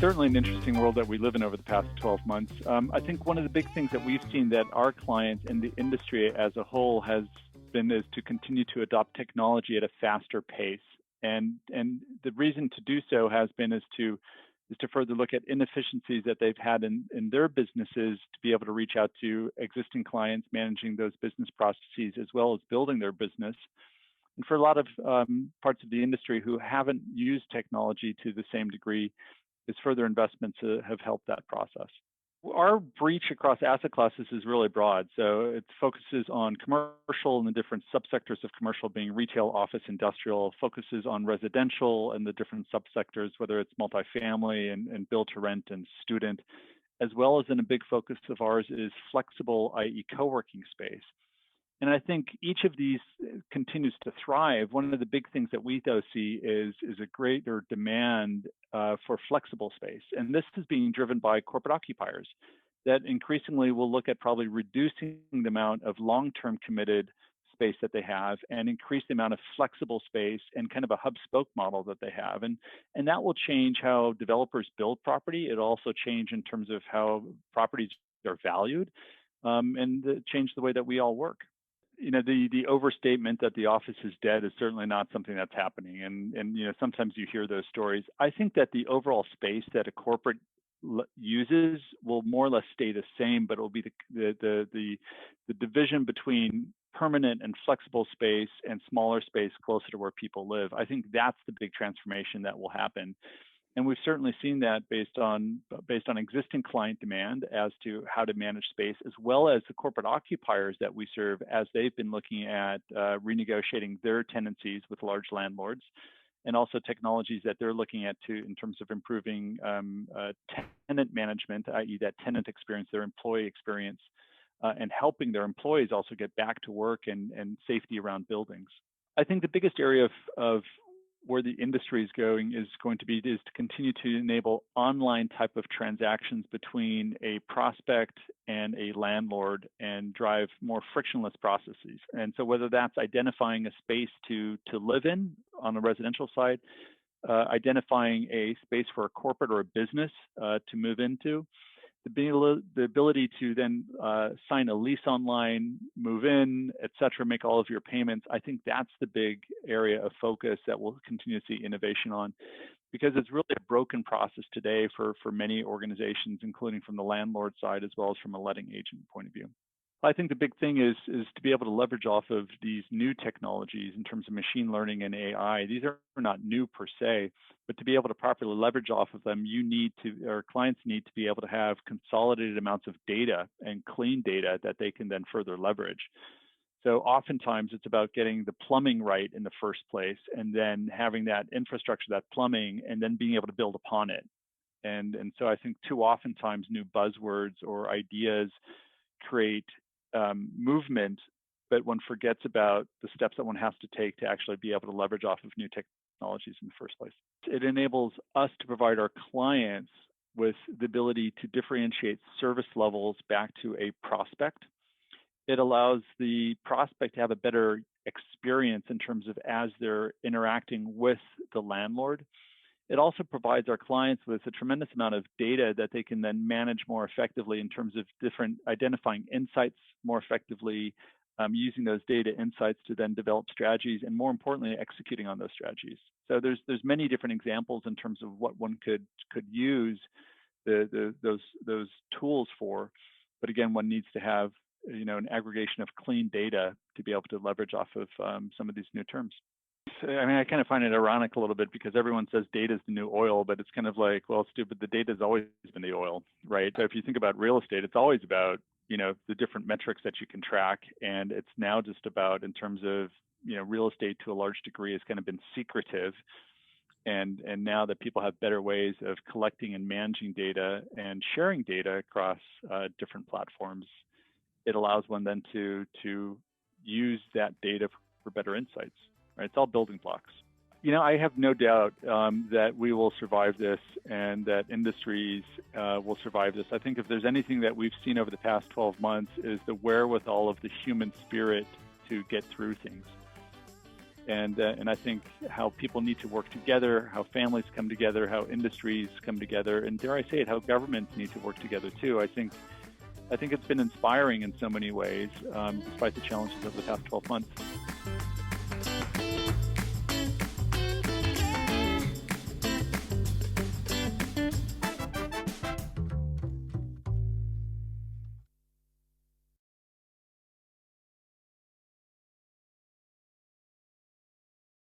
certainly an interesting world that we live in over the past 12 months. I think one of the big things that we've seen that our clients and the industry as a whole has been is to continue to adopt technology at a faster pace. And the reason to do so has been is to further look at inefficiencies that they've had in their businesses to be able to reach out to existing clients, managing those business processes, as well as building their business. And for a lot of parts of the industry who haven't used technology to the same degree, is further investments have helped that process. Our reach across asset classes is really broad. So it focuses on commercial and the different subsectors of commercial being retail, office, industrial, focuses on residential and the different subsectors, whether it's multifamily and build to rent and student, as well as in a big focus of ours is flexible, i.e. co-working space. And I think each of these continues to thrive. One of the big things that we though see is a greater demand for flexible space. And this is being driven by corporate occupiers that increasingly will look at probably reducing the amount of long-term committed space that they have and increase the amount of flexible space and kind of a hub spoke model that they have. And that will change how developers build property. It'll also change in terms of how properties are valued and change the way that we all work. You know, the overstatement that the office is dead is certainly not something that's happening. And you know, sometimes you hear those stories. I think that the overall space that a corporate uses will more or less stay the same, but it will be the division between permanent and flexible space and smaller space closer to where people live. I think that's the big transformation that will happen. And we've certainly seen that based on existing client demand as to how to manage space, as well as the corporate occupiers that we serve as they've been looking at renegotiating their tenancies with large landlords, and also technologies that they're looking at in terms of improving tenant management, i.e. that tenant experience, their employee experience, and helping their employees also get back to work and safety around buildings. I think the biggest area of where the industry is going to continue to enable online type of transactions between a prospect and a landlord and drive more frictionless processes. And so whether that's identifying a space to live in on the residential side, identifying a space for a corporate or a business to move into, the ability to then sign a lease online, move in, et cetera, make all of your payments. I think that's the big area of focus that we'll continue to see innovation on, because it's really a broken process today for many organizations, including from the landlord side as well as from a letting agent point of view. I think the big thing is to be able to leverage off of these new technologies in terms of machine learning and AI. These are not new per se, but to be able to properly leverage off of them, our clients need to be able to have consolidated amounts of data and clean data that they can then further leverage. So oftentimes it's about getting the plumbing right in the first place, and then having that infrastructure, that plumbing, and then being able to build upon it. And so I think too oftentimes new buzzwords or ideas create movement, but one forgets about the steps that one has to take to actually be able to leverage off of new technologies in the first place. It enables us to provide our clients with the ability to differentiate service levels back to a prospect. It allows the prospect to have a better experience in terms of as they're interacting with the landlord. It also provides our clients with a tremendous amount of data that they can then manage more effectively in terms of different identifying insights more effectively, using those data insights to then develop strategies, and more importantly, executing on those strategies. So there's many different examples in terms of what one could use those tools for, but again, one needs to have an aggregation of clean data to be able to leverage off of some of these new terms. I mean, I kind of find it ironic a little bit because everyone says data is the new oil, but it's kind of like, well, stupid, the data has always been the oil, right? So if you think about real estate, it's always about, the different metrics that you can track. And it's now just about, in terms of, real estate to a large degree has kind of been secretive. And now that people have better ways of collecting and managing data and sharing data across different platforms, it allows one then to use that data for better insights. Right? It's all building blocks. I have no doubt that we will survive this and that industries will survive this. I think if there's anything that we've seen over the past 12 months is the wherewithal of the human spirit to get through things. And I think how people need to work together, how families come together, how industries come together, and dare I say it, how governments need to work together too. I think it's been inspiring in so many ways, despite the challenges of the past 12 months.